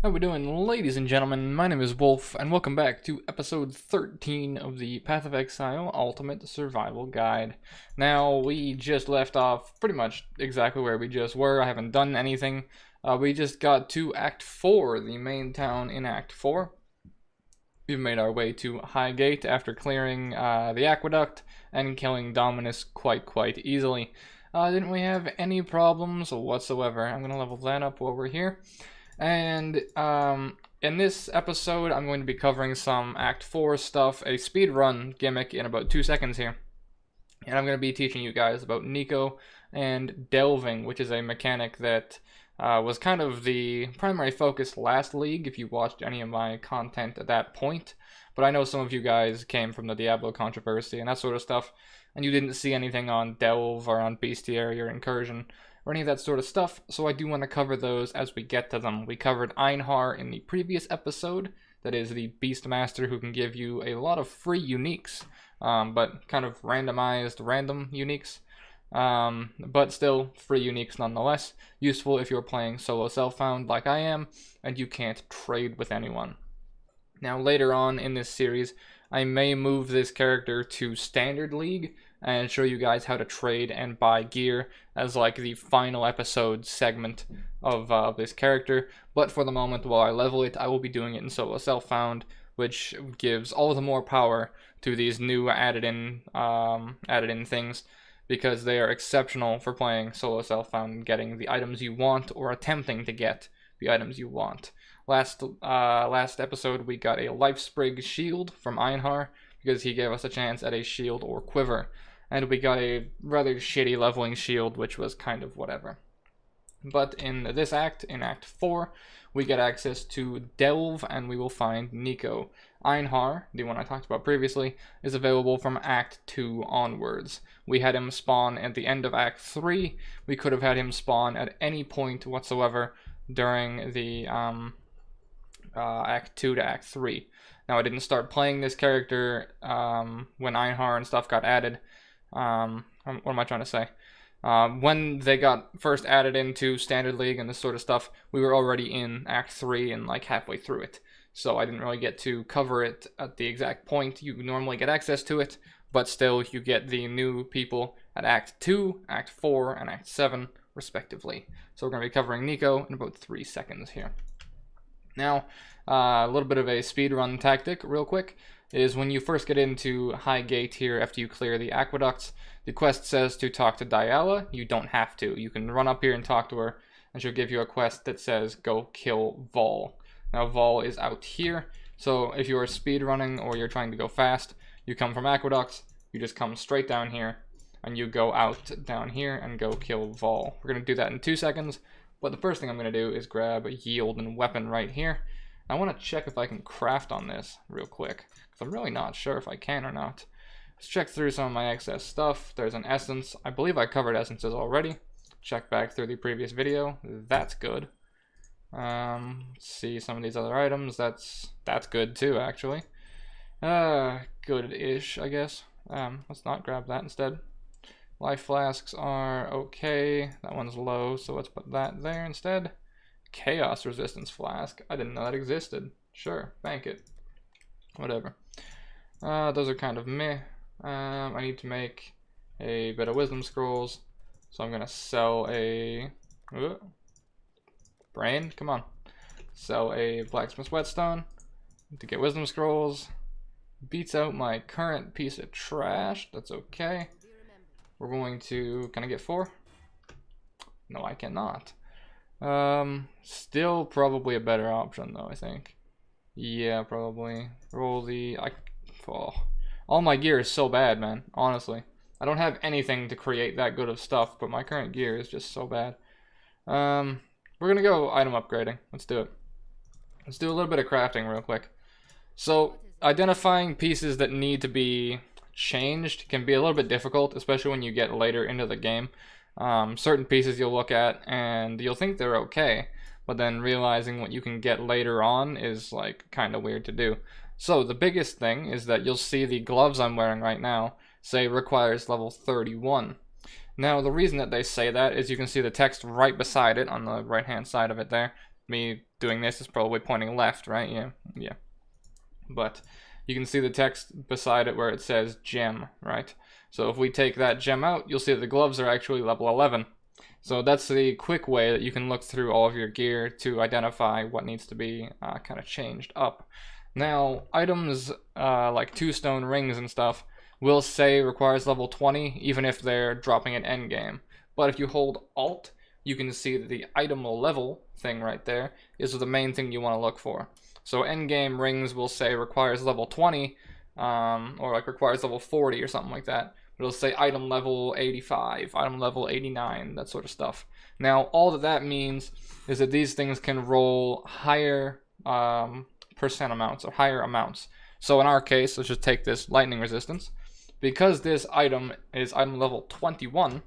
How we doing, ladies and gentlemen? My name is Wolf, and welcome back to episode 13 of the Path of Exile Ultimate Survival Guide. Now, we just left off pretty much exactly where we just were. I haven't done anything. We just got to Act 4, the main town in Act 4. We've made our way to Highgate after clearing the aqueduct and killing Dominus quite easily. Didn't we have any problems whatsoever? I'm going to level that up while we're here. And in this episode, I'm going to be covering some Act 4 stuff, a speedrun gimmick in about 2 seconds here. And I'm going to be teaching you guys about Nico and delving, which is a mechanic that was kind of the primary focus last league, if you watched any of my content at that point. But I know some of you guys came from the Diablo controversy and that sort of stuff, and you didn't see anything on Delve or on Bestiary or Incursion or any of that sort of stuff, so I do want to cover those as we get to them. We covered Einhar in the previous episode, that is the Beastmaster who can give you a lot of free uniques, but kind of randomized random uniques, but still free uniques nonetheless, useful if you're playing solo self-found like I am, and you can't trade with anyone. Now later on in this series, I may move this character to Standard League, and show you guys how to trade and buy gear as like the final episode segment of this character. But for the moment, while I level it, I will be doing it in solo self-found, which gives all the more power to these new added in things, because they are exceptional for playing solo self-found and getting the items you want, or attempting to get the items you want. Last episode, we got a Life Sprig shield from Einhar, because he gave us a chance at a shield or quiver. And we got a rather shitty leveling shield, which was kind of whatever. But in this act, in Act 4, we get access to Delve, and we will find Nico. Einhar, the one I talked about previously, is available from Act 2 onwards. We had him spawn at the end of Act 3. We could have had him spawn at any point whatsoever during the Act 2 to Act 3. Now, I didn't start playing this character when Einhar and stuff got added. What am I trying to say? When they got first added into Standard League and this sort of stuff, we were already in Act 3 and like halfway through it. So I didn't really get to cover it at the exact point you normally get access to it, but still you get the new people at Act 2, Act 4, and Act 7, respectively. So we're going to be covering Nico in about 3 seconds here. Now, a little bit of a speedrun tactic, real quick, is when you first get into Highgate here after you clear the aqueducts, the quest says to talk to Diala. You don't have to. You can run up here and talk to her, and she'll give you a quest that says go kill Vol. Now Vol is out here, so if you are speedrunning or you're trying to go fast, you come from aqueducts, you just come straight down here, and you go out down here and go kill Vol. We're going to do that in 2 seconds, but the first thing I'm going to do is grab a yield and weapon right here. I want to check if I can craft on this real quick, because I'm really not sure if I can or not. Let's check through some of my excess stuff. There's an essence. I believe I covered essences already. Check back through the previous video. That's good. Let's see some of these other items. That's good too, actually. Good-ish, I guess. Let's not grab that instead. Life flasks are okay. That one's low, so let's put that there instead. Chaos resistance flask. I didn't know that existed. Sure, bank it. Whatever. Those are kind of meh. I need to make a bit of wisdom scrolls, so I'm gonna sell a brain. Come on, sell a blacksmith's whetstone to get wisdom scrolls. Beats out my current piece of trash. That's okay. We're going to. Can I get 4? No, I cannot. Still probably a better option though, I think. Yeah, probably. Roll the... all my gear is so bad, man, honestly. I don't have anything to create that good of stuff, but my current gear is just so bad. We're gonna go item upgrading. Let's do it. Let's do a little bit of crafting real quick. So, identifying pieces that need to be changed can be a little bit difficult, especially when you get later into the game. Certain pieces you'll look at and you'll think they're okay, but then realizing what you can get later on is like kind of weird to do. So the biggest thing is that you'll see the gloves I'm wearing right now say requires level 31. Now the reason that they say that is you can see the text right beside it on the right hand side of it there. me doing this is probably pointing left, right? Yeah. But you can see the text beside it where it says gem, right? So if we take that gem out, you'll see that the gloves are actually level 11. So that's the quick way that you can look through all of your gear to identify what needs to be kind of changed up. Now, items like 2-stone rings and stuff will say requires level 20, even if they're dropping at endgame. But if you hold Alt, you can see that the item level thing right there is the main thing you want to look for. So endgame rings will say requires level 20, or like requires level 40 or something like that. It'll say item level 85, item level 89, that sort of stuff. Now, all that means is that these things can roll higher percent amounts, or higher amounts. So in our case, let's just take this lightning resistance. Because this item is item level 21,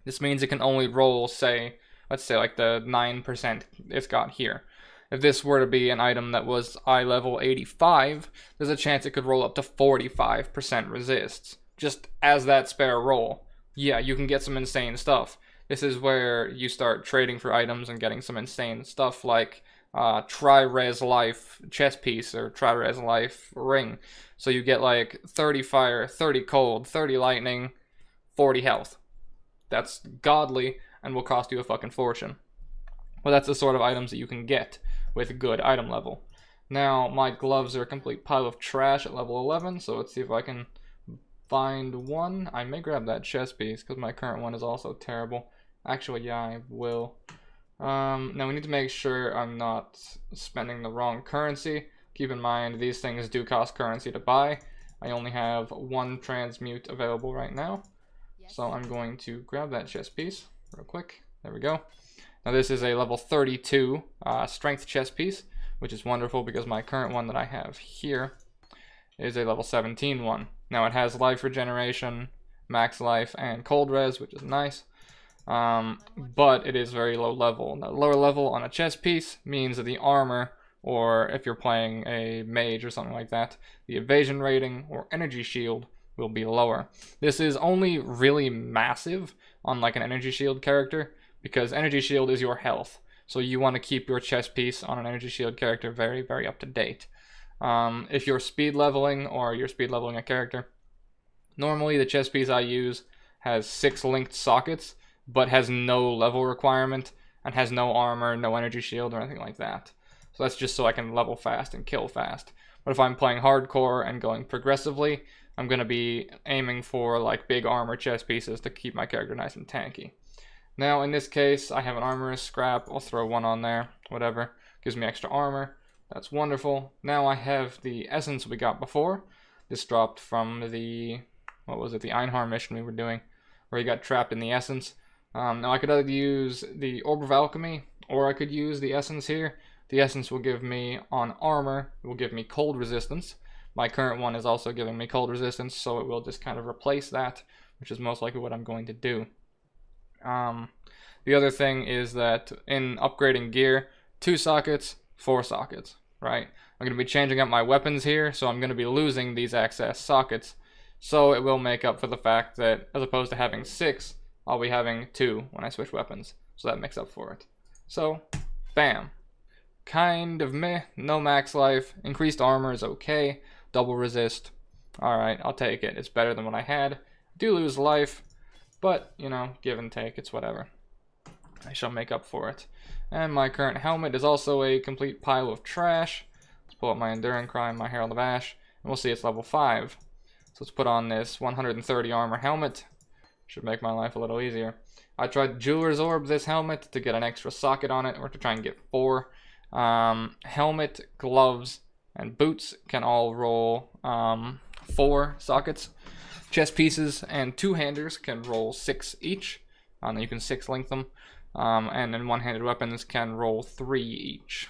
this means it can only roll, say, let's say like the 9% it's got here. If this were to be an item that was eye level 85, there's a chance it could roll up to 45% resists. Just as that spare roll. Yeah, you can get some insane stuff. This is where you start trading for items and getting some insane stuff like Tri-Res Life chest piece or Tri-Res Life ring. So you get like 30 fire, 30 cold, 30 lightning, 40 health. That's godly and will cost you a fucking fortune. Well, that's the sort of items that you can get with good item level. Now, my gloves are a complete pile of trash at level 11, so let's see if I can find one. I may grab that chest piece because my current one is also terrible. Actually, yeah, I will. Now we need to make sure I'm not spending the wrong currency. Keep in mind, these things do cost currency to buy. I only have one transmute available right now. So I'm going to grab that chest piece real quick. There we go. Now this is a level 32 strength chest piece, which is wonderful because my current one that I have here is a level 17 one. Now it has life regeneration, max life, and cold res, which is nice. But it is very low level. Now, lower level on a chest piece means that the armor, or if you're playing a mage or something like that, the evasion rating or energy shield will be lower. This is only really massive on like an energy shield character, because energy shield is your health. So you want to keep your chest piece on an energy shield character very, very up to date. If you're speed leveling or you're speed leveling a character, normally the chest piece I use has 6 linked sockets, but has no level requirement and has no armor, no energy shield, or anything like that. So that's just so I can level fast and kill fast. But if I'm playing hardcore and going progressively, I'm going to be aiming for like big armor chest pieces to keep my character nice and tanky. Now in this case, I have an armorous scrap. I'll throw one on there, whatever. Gives me extra armor. That's wonderful. Now I have the essence we got before. This dropped from the, what was it, the Einhar mission we were doing, where he got trapped in the essence. Now I could either use the Orb of Alchemy, or I could use the essence here. The essence will give me, on armor, it will give me cold resistance. My current one is also giving me cold resistance, so it will just kind of replace that, which is most likely what I'm going to do. The other thing is that in upgrading gear, 2 sockets, 4 sockets, right? I'm going to be changing up my weapons here, so I'm going to be losing these excess sockets. So it will make up for the fact that as opposed to having 6, I'll be having 2 when I switch weapons. So that makes up for it. So, bam. Kind of meh, no max life, increased armor is okay, double resist. Alright, I'll take it. It's better than what I had. Do lose life, but, you know, give and take, it's whatever. I shall make up for it. And my current helmet is also a complete pile of trash. Let's pull up my Enduring Cry and my Herald of Ash, and we'll see it's level 5. So let's put on this 130 armor helmet. Should make my life a little easier. I tried Jeweler's Orb this helmet to get an extra socket on it, or to try and get 4. Helmet, gloves, and boots can all roll 4 sockets. Chest pieces and 2-handers can roll 6 each. You can 6 link them. And then one-handed weapons can roll 3 each.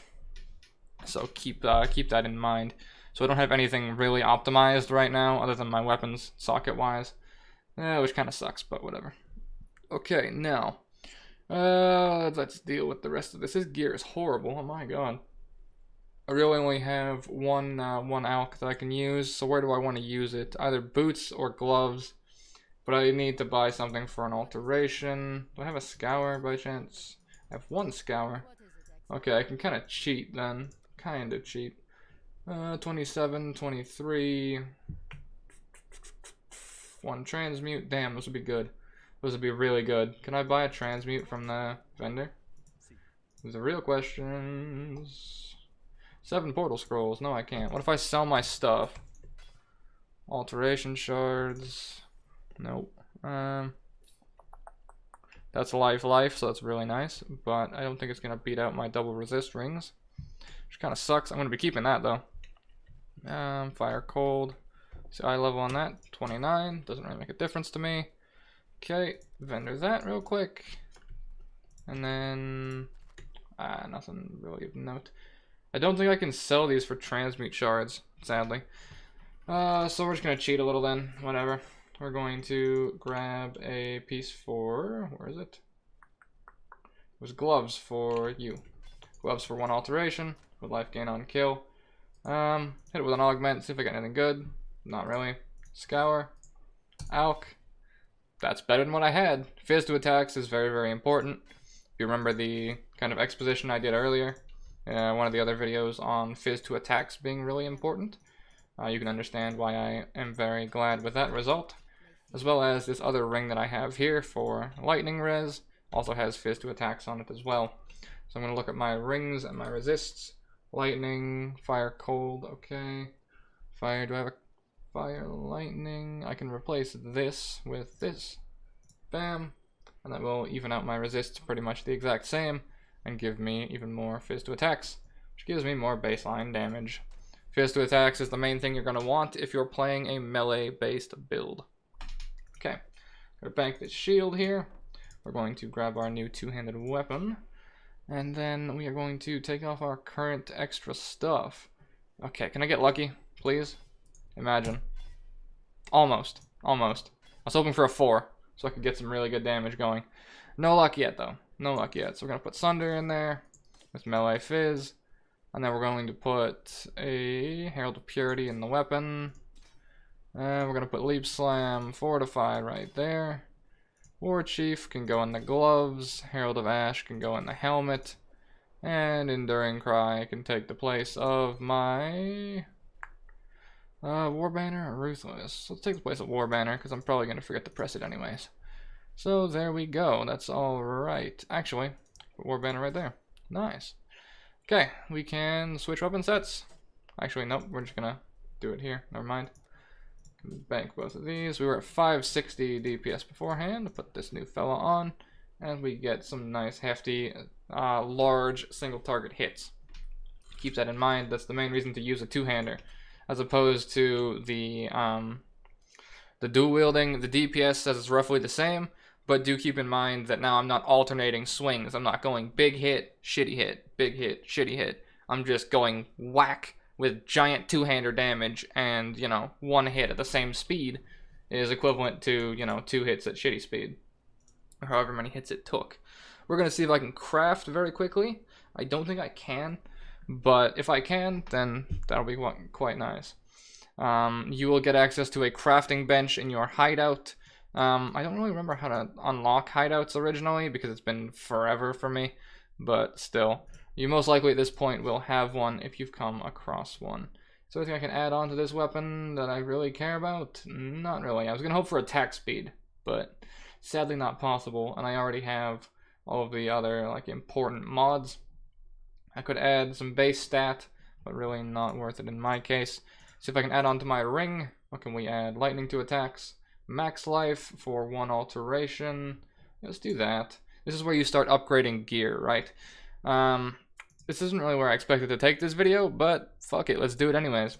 So keep that in mind. So I don't have anything really optimized right now, other than my weapons socket-wise. Which kind of sucks, but whatever. Okay, now, let's deal with the rest of this. This gear is horrible, oh my god. I really only have one alch that I can use, so where do I want to use it? Either boots or gloves, but I need to buy something for an alteration. Do I have a scour by chance? I have 1 scour. Okay, I can kind of cheat then. Kind of cheat. 27, 23. 1 transmute. Damn, those would be good. Those would be really good. Can I buy a transmute from the vendor? These are real questions. 7 portal scrolls. No, I can't. What if I sell my stuff? Alteration shards. Nope. That's life, so that's really nice. But I don't think it's going to beat out my double resist rings. Which kind of sucks. I'm going to be keeping that, though. Fire cold. So eye level on that, 29. Doesn't really make a difference to me. Okay, vendor that real quick. And then... nothing really of note. I don't think I can sell these for transmute shards, sadly. So we're just going to cheat a little then. Whatever. We're going to grab a piece for... Where is it? It was gloves for you. Gloves for 1 alteration with life gain on kill. Hit it with an augment, see if I get anything good. Not really. Scour. Alk. That's better than what I had. Fizz to attacks is very, very important. If you remember the kind of exposition I did earlier, one of the other videos on Fizz to attacks being really important, you can understand why I am very glad with that result. As well as this other ring that I have here for lightning res, also has Fizz to attacks on it as well. So I'm going to look at my rings and my resists. Lightning, fire, cold, okay. Fire, do I have a fire, lightning? I can replace this with this. Bam. And that will even out my resists pretty much the exact same and give me even more Fizz to attacks, which gives me more baseline damage. Fizz to attacks is the main thing you're going to want if you're playing a melee-based build. Okay, gonna bank this shield here. We're going to grab our new 2-handed weapon. And then we are going to take off our current extra stuff. Okay, can I get lucky, please? Imagine. Almost. Almost. I was hoping for a 4, so I could get some really good damage going. No luck yet, though. No luck yet. So we're going to put Sunder in there with melee fizz. And then we're going to put a Herald of Purity in the weapon. And we're going to put Leap Slam, Fortify right there. War Chief can go in the gloves. Herald of Ash can go in the helmet. And Enduring Cry can take the place of my War Banner or Ruthless. Let's take the place of War Banner because I'm probably going to forget to press it anyways. So there we go. That's all right. Actually, put War Banner right there. Nice. Okay, we can switch weapon sets. Actually, nope. We're just going to do it here. Never mind. Bank both of these. We were at 560 DPS beforehand. Put this new fella on, and we get some nice, hefty, large single target hits. Keep that in mind. That's the main reason to use a 2-hander, as opposed to the dual wielding. The DPS says it's roughly the same, but do keep in mind that now I'm not alternating swings. I'm not going big hit, shitty hit, big hit, shitty hit. I'm just going whack with giant 2-hander damage, and, you know, 1 hit at the same speed is equivalent to, you know, 2 hits at shitty speed, or however many hits it took. We're going to see if I can craft very quickly. I don't think I can, but if I can, then that'll be quite nice. You will get access to a crafting bench in your hideout. I don't really remember how to unlock hideouts originally, because it's been forever for me, but still. You most likely at this point will have one if you've come across one. So anything I can add on to this weapon that I really care about? Not really. I was going to hope for attack speed, but sadly not possible, and I already have all of the other like important mods. I could add some base stat, but really not worth it in my case. See if I can add on to my ring. What can we add? Lightning to attacks. Max life for 1 alteration. Let's do that. This is where you start upgrading gear, right? This isn't really where I expected to take this video, but fuck it, let's do it anyways.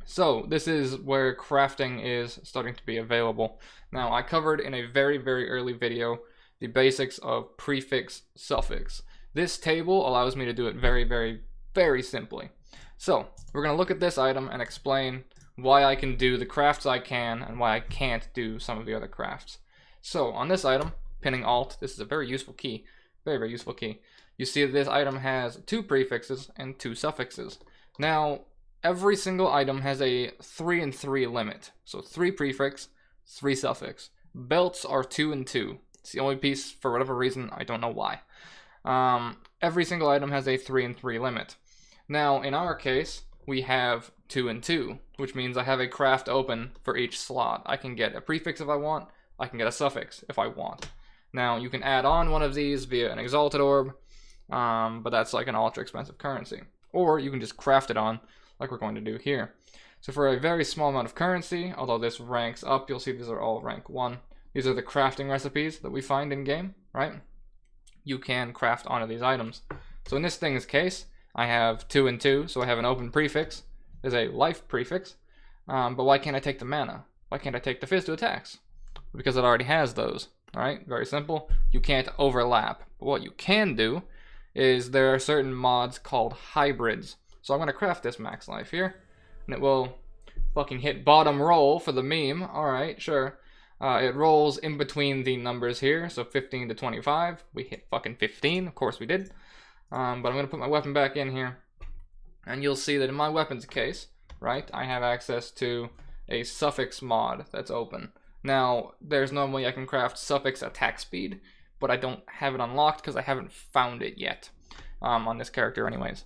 So, this is where crafting is starting to be available. Now, I covered in a very, very early video the basics of prefix, suffix. This table allows me to do it very, very, very simply. So, we're going to look at this item and explain why I can do the crafts I can and why I can't do some of the other crafts. So, on this item, pinning Alt, this is a very useful key. Very, very useful key. You see that this item has 2 prefixes and 2 suffixes. Now, every single item has a 3 and 3 limit. So 3 prefix, 3 suffix. Belts are 2 and 2. It's the only piece, for whatever reason, I don't know why. every single item has a 3 and 3 limit. Now, in our case, we have 2 and 2, which means I have a craft open for each slot. I can get a prefix if I want, I can get a suffix if I want. Now, you can add on one of these via an Exalted Orb, but that's like an ultra expensive currency. Or you can just craft it on, like we're going to do here. So for a very small amount of currency, although this ranks up, you'll see these are all rank 1. These are the crafting recipes that we find in game, right? You can craft onto these items. So in this thing's case, I have 2 and 2, so I have an open prefix. There's a life prefix, but why can't I take the mana? Why can't I take the fizz to attacks? Because it already has those, alright? Very simple. You can't overlap. But what you can do is there are certain mods called hybrids. So I'm going to craft this max life here, and it will fucking hit bottom roll for the meme. Alright, sure. It rolls in between the numbers here, so 15 to 25. We hit fucking 15, of course we did. But I'm going to put my weapon back in here, and you'll see that in my weapons case, right, I have access to a suffix mod that's open. Now, there's no way I can craft suffix attack speed, but I don't have it unlocked because I haven't found it yet, on this character anyways.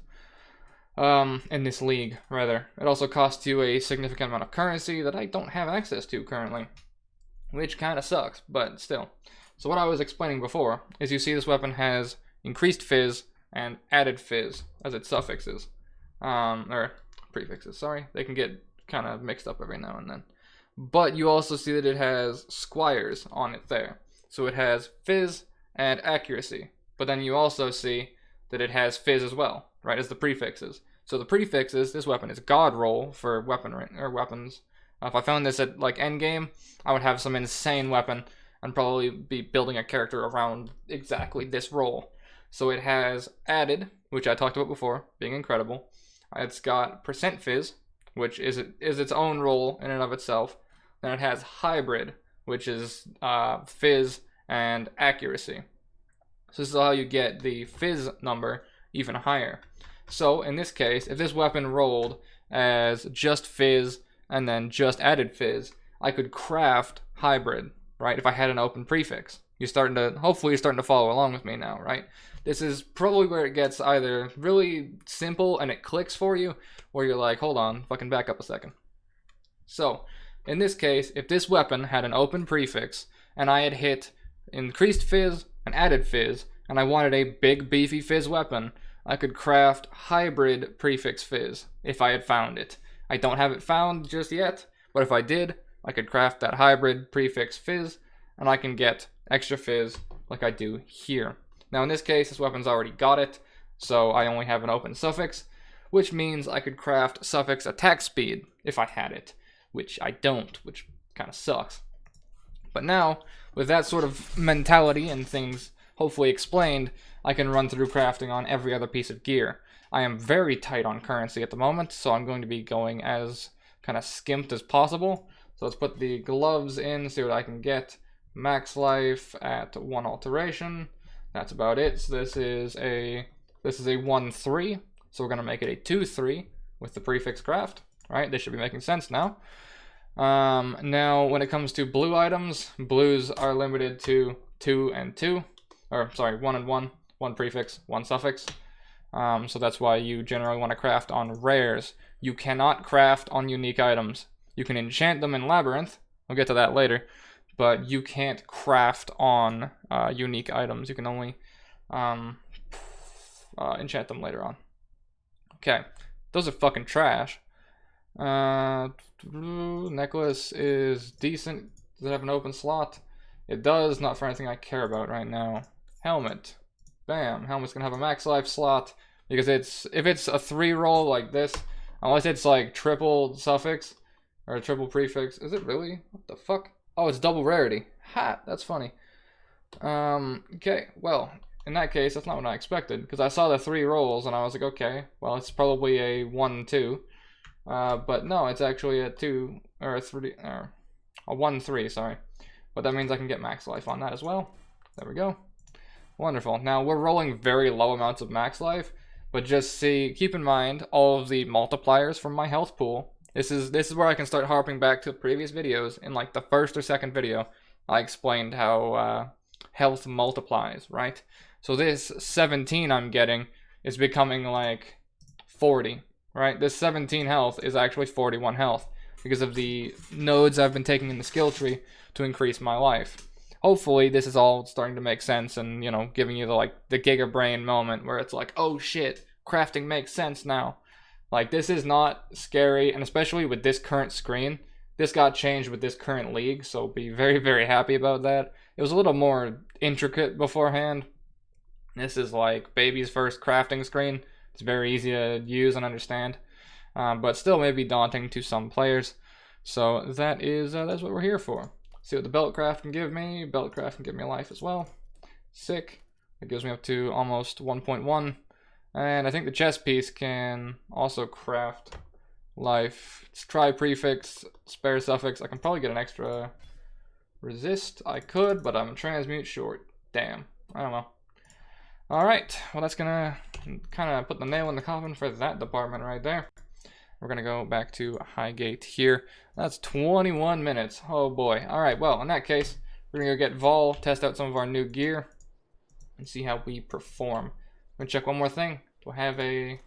In this league, rather. It also costs you a significant amount of currency that I don't have access to currently, which kind of sucks, but still. So what I was explaining before is you see this weapon has increased fizz and added fizz as its suffixes, or prefixes, sorry. They can get kind of mixed up every now and then. But you also see that it has squires on it there. So it has fizz and accuracy, but then you also see that it has fizz as well, right, as the prefixes. So the prefixes, this weapon is god roll for weaponry, or weapons. If I found this at like Endgame, I would have some insane weapon and probably be building a character around exactly this roll. So it has added, which I talked about before, being incredible. It's got percent fizz, which is its own roll in and of itself. Then it has hybrid, which is fizz and accuracy. So this is how you get the fizz number even higher. So in this case, if this weapon rolled as just fizz and then just added fizz, I could craft hybrid, right, if I had an open prefix. Hopefully you're starting to follow along with me now, right? This is probably where it gets either really simple and it clicks for you, or you're like, hold on, fucking back up a second. So, in this case, if this weapon had an open prefix, and I had hit increased fizz and added fizz, and I wanted a big beefy fizz weapon, I could craft hybrid prefix fizz, if I had found it. I don't have it found just yet, but if I did, I could craft that hybrid prefix fizz, and I can get extra fizz like I do here. Now in this case, this weapon's already got it, so I only have an open suffix, which means I could craft suffix attack speed if I had it, which I don't, which kind of sucks. But now, with that sort of mentality and things hopefully explained, I can run through crafting on every other piece of gear. I am very tight on currency at the moment, so I'm going to be going as kind of skimped as possible. So let's put the gloves in, see what I can get. Max life at 1 alteration. That's about it. So this is a 1-3. So we're gonna make it a 2-3 with the prefix craft. Right? This should be making sense now. Now when it comes to blue items, blues are limited to 2 and 2. Or sorry, 1 and 1. 1 prefix, 1 suffix. So that's why you generally want to craft on rares. You cannot craft on unique items. You can enchant them in Labyrinth. I'll get to that later. But you can't craft on unique items. You can only enchant them later on. Okay, those are fucking trash. Necklace is decent. Does it have an open slot? It does, not for anything I care about right now. Helmet. Bam, helmet's gonna have a max life slot. Because if it's a 3 roll like this, unless it's like triple suffix or a triple prefix. Is it really? What the fuck? Oh, it's double rarity. Ha, that's funny. Okay, well, in that case, that's not what I expected, because I saw the 3 rolls, and I was like, okay, well, it's probably a 1-2. But no, it's actually a 2, or a 3, or a 1-3, sorry. But that means I can get max life on that as well. There we go. Wonderful. Now, we're rolling very low amounts of max life, but just keep in mind all of the multipliers from my health pool. This is where I can start harping back to previous videos. In like the first or second video, I explained how health multiplies, right? So this 17 I'm getting is becoming like 40, right? This 17 health is actually 41 health because of the nodes I've been taking in the skill tree to increase my life. Hopefully this is all starting to make sense and, you know, giving you the Giga Brain moment where it's like, oh shit, crafting makes sense now. Like, this is not scary, and especially with this current screen, this got changed with this current league, so be very, very happy about that. It was a little more intricate beforehand. This is like baby's first crafting screen. It's very easy to use and understand, but still may be daunting to some players. So that's what we're here for. See what the belt craft can give me. Belt craft can give me a life as well. Sick. It gives me up to almost 1.1. And I think the chest piece can also craft life. Let's try prefix, spare suffix. I can probably get an extra resist. I could, but I'm transmute short. Damn. I don't know. Alright, well that's gonna kind of put the nail in the coffin for that department right there. We're gonna go back to Highgate here. That's 21 minutes. Oh boy. Alright, well in that case, we're gonna go get Vol, test out some of our new gear, and see how we perform. I'm gonna check one more thing. I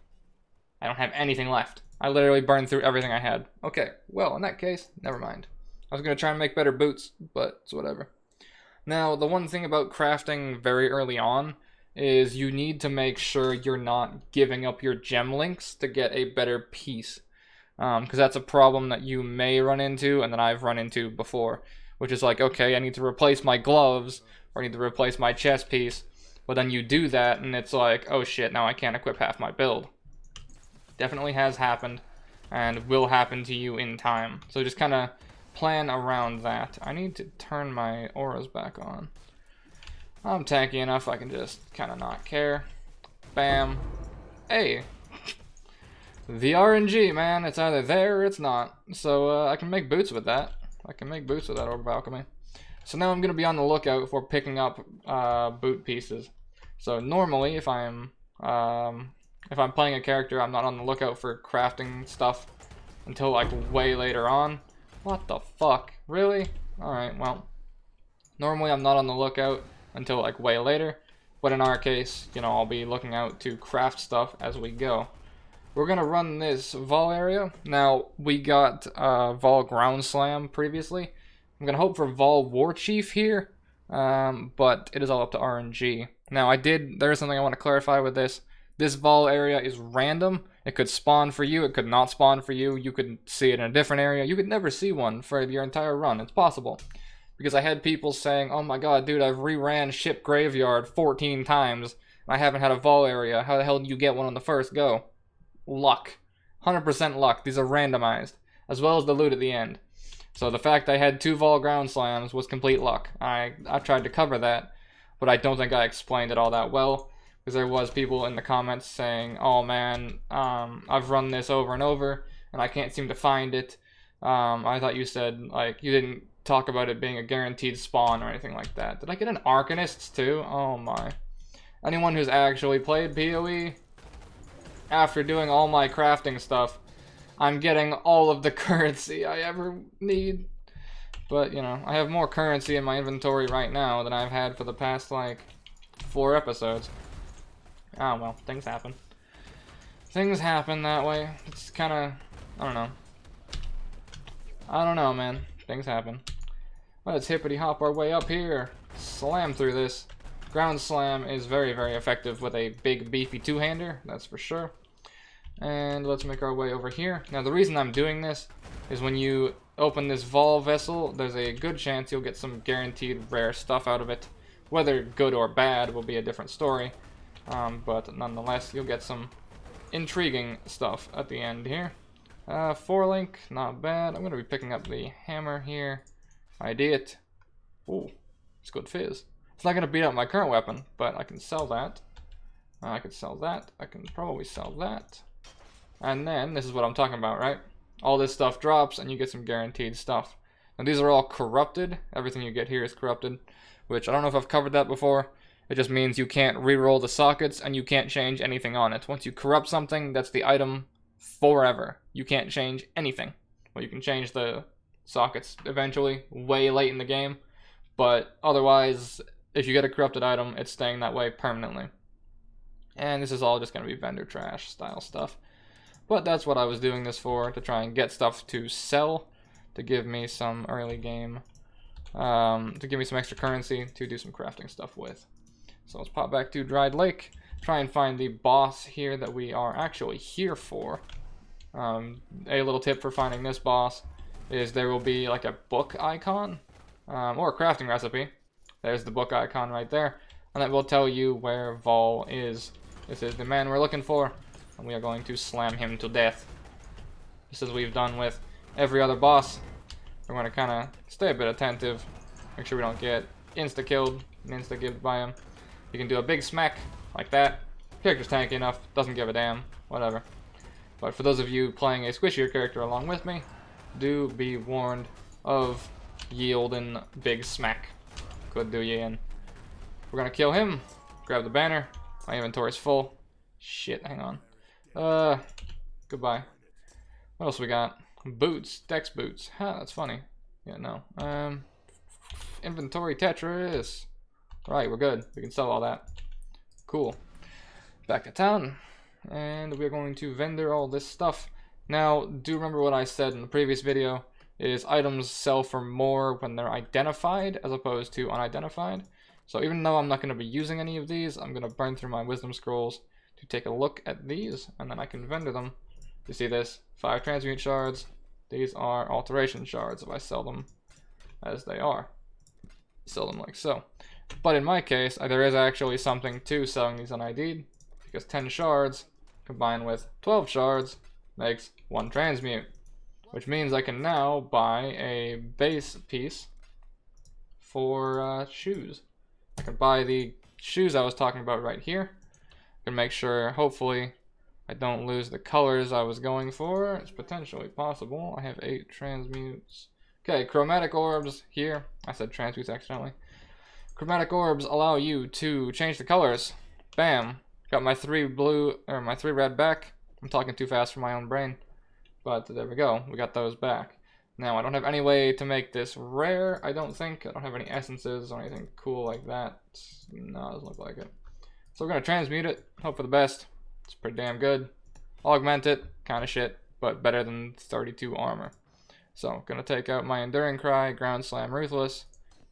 don't have anything left. I literally burned through everything I had. Okay, well in that case, never mind. I was gonna try and make better boots, but it's whatever. Now, the one thing about crafting very early on is you need to make sure you're not giving up your gem links to get a better piece. Because that's a problem that you may run into, and that I've run into before. Which is like, okay, I need to replace my gloves, or I need to replace my chest piece. But then you do that, and it's like, oh shit, now I can't equip half my build. Definitely has happened, and will happen to you in time. So just kind of plan around that. I need to turn my auras back on. I'm tanky enough, I can just kind of not care. Bam. Hey. The RNG, man. It's either there or it's not. So, I can make boots with that. I can make boots with that Orb of Alchemy. So now I'm going to be on the lookout for picking up boot pieces. So normally, if I'm playing a character, I'm not on the lookout for crafting stuff until, like, way later on. What the fuck? Really? Alright, well. Normally, I'm not on the lookout until like way later, but in our case, you know, I'll be looking out to craft stuff as we go. We're gonna run this Vol area. Now, we got Vol Ground Slam previously. I'm gonna hope for Vol War Chief here, but it is all up to RNG. Now, there is something I want to clarify with this. This Vol area is random. It could spawn for you, it could not spawn for you. You could see it in a different area. You could never see one for your entire run. It's possible. Because I had people saying, oh my god, dude, I've reran Ship Graveyard 14 times, and I haven't had a Vol area. How the hell do you get one on the first go? Luck. 100% luck. These are randomized. As well as the loot at the end. So the fact I had 2 Vol Ground Slams was complete luck. I tried to cover that, but I don't think I explained it all that well. Because there was people in the comments saying, oh man, I've run this over and over, and I can't seem to find it. I thought you said, like, you didn't talk about it being a guaranteed spawn or anything like that. Did I get an Arcanist too? Oh my. Anyone who's actually played PoE, after doing all my crafting stuff, I'm getting all of the currency I ever need. But, you know, I have more currency in my inventory right now than I've had for the past, like, 4 episodes. Oh well, things happen. Things happen that way. It's kind of, I don't know, man. Things happen. Let's hippity hop our way up here. Slam through this. Ground Slam is very, very effective with a big, beefy two-hander, that's for sure. And let's make our way over here. Now, the reason I'm doing this is when you open this Vol vessel, there's a good chance you'll get some guaranteed rare stuff out of it. Whether good or bad will be a different story. But nonetheless, you'll get some intriguing stuff at the end here. 4-link, not bad. I'm going to be picking up the hammer here. ID it. Ooh, it's good fizz. It's not going to beat up my current weapon, but I can sell that. I can sell that. I can probably sell that. And then, this is what I'm talking about, right? All this stuff drops, and you get some guaranteed stuff. Now, these are all corrupted. Everything you get here is corrupted, which I don't know if I've covered that before. It just means you can't re-roll the sockets, and you can't change anything on it. Once you corrupt something, that's the item forever. You can't change anything. Well, you can change the sockets eventually, way late in the game, but otherwise, if you get a corrupted item, it's staying that way permanently. And this is all just going to be vendor trash style stuff. But that's what I was doing this for, to try and get stuff to sell, to give me some early game, to give me some extra currency to do some crafting stuff with. So let's pop back to Dried Lake, try and find the boss here that we are actually here for. A little tip for finding this boss is there will be like a book icon, or a crafting recipe. There's the book icon right there, and that will tell you where Vol is. This is the man we're looking for, and we are going to slam him to death. Just as we've done with every other boss, we're going to kind of stay a bit attentive, make sure we don't get insta-killed and insta-gived by him. You can do a big smack like that. Character's tanky enough, doesn't give a damn, whatever. But for those of you playing a squishier character along with me, do be warned of yielding big smack. Could do you in. We're gonna kill him. Grab the banner. My inventory's full. Shit, hang on. Goodbye. What else we got? Boots. Dex boots. Huh, that's funny. Yeah, no. Inventory Tetris. Right, we're good. We can sell all that. Cool. Back to town. And we're going to vendor all this stuff. Now, do remember what I said in the previous video, is items sell for more when they're identified as opposed to unidentified. So even though I'm not going to be using any of these, I'm going to burn through my wisdom scrolls to take a look at these, and then I can vendor them. You see this? 5 transmute shards. These are alteration shards if I sell them as they are. Sell them like so. But in my case, there is actually something to selling these unID'd, because 10 shards combined with 12 shards makes 1 transmute, which means I can now buy a base piece for shoes. I can buy the shoes I was talking about right here. I can make sure, hopefully, I don't lose the colors I was going for. It's potentially possible. I have 8 transmutes. Okay, chromatic orbs here. I said transmutes accidentally. Chromatic orbs allow you to change the colors. Bam. Got my 3 blue, or my 3 red back. I'm talking too fast for my own brain. But there we go. We got those back. Now, I don't have any way to make this rare, I don't think. I don't have any essences or anything cool like that. No, it doesn't look like it. So we're going to transmute it. Hope for the best. It's pretty damn good. Augment it. Kind of shit, but better than 32 armor. So, going to take out my Enduring Cry, Ground Slam, Ruthless.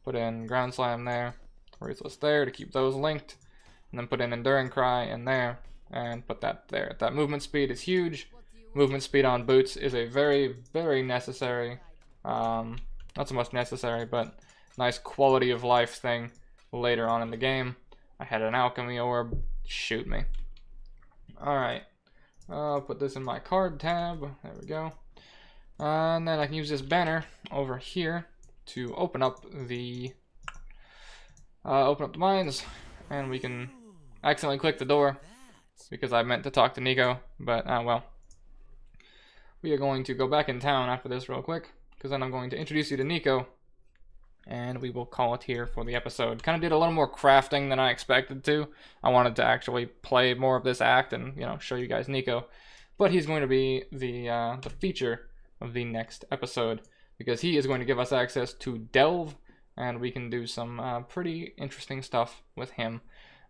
Put in Ground Slam there. Ruthless there to keep those linked. And then put in Enduring Cry in there. And put that there. That movement speed is huge. Movement speed on boots is a very, very necessary, not so much necessary, but nice quality of life thing later on in the game. I had an alchemy orb, shoot me. Alright, I'll put this in my card tab, there we go. And then I can use this banner over here to open up the mines, and we can accidentally click the door because I meant to talk to Nico, but well. We are going to go back in town after this real quick, because then I'm going to introduce you to Nico, and we will call it here for the episode. Kind of did a little more crafting than I expected to. I wanted to actually play more of this act and, you know, show you guys Nico, but he's going to be the feature of the next episode, because he is going to give us access to Delve, and we can do some pretty interesting stuff with him.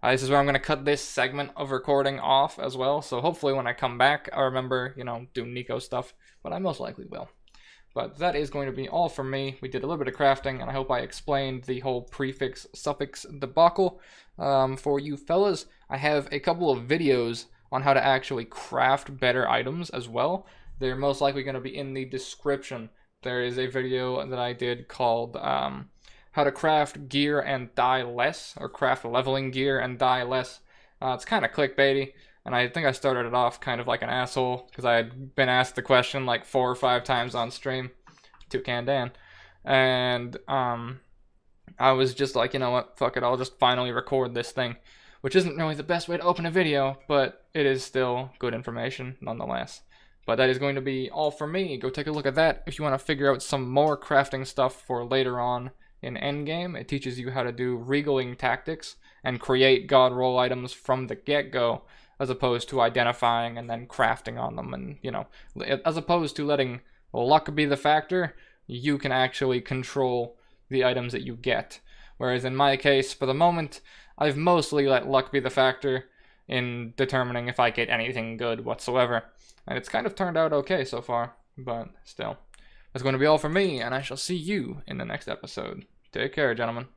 This is where I'm going to cut this segment of recording off as well, so hopefully when I come back, I remember, you know, do Nico stuff, but I most likely will. But that is going to be all from me. We did a little bit of crafting, and I hope I explained the whole prefix-suffix debacle for you fellas. I have a couple of videos on how to actually craft better items as well. They're most likely going to be in the description. There is a video that I did called how to craft gear and die less, or craft leveling gear and die less. It's kind of clickbaity, and I think I started it off kind of like an asshole, because I had been asked the question like 4 or 5 times on stream, Toucan Dan, and I was just like, you know what, fuck it, I'll just finally record this thing, which isn't really the best way to open a video, but it is still good information nonetheless. But that is going to be all for me. Go take a look at that if you want to figure out some more crafting stuff for later on in Endgame. It teaches you how to do regaling tactics and create god roll items from the get-go, as opposed to identifying and then crafting on them. And, you know, as opposed to letting luck be the factor, you can actually control the items that you get. Whereas in my case, for the moment, I've mostly let luck be the factor in determining if I get anything good whatsoever. And it's kind of turned out okay so far, but still. That's going to be all for me, and I shall see you in the next episode. Take care, gentlemen.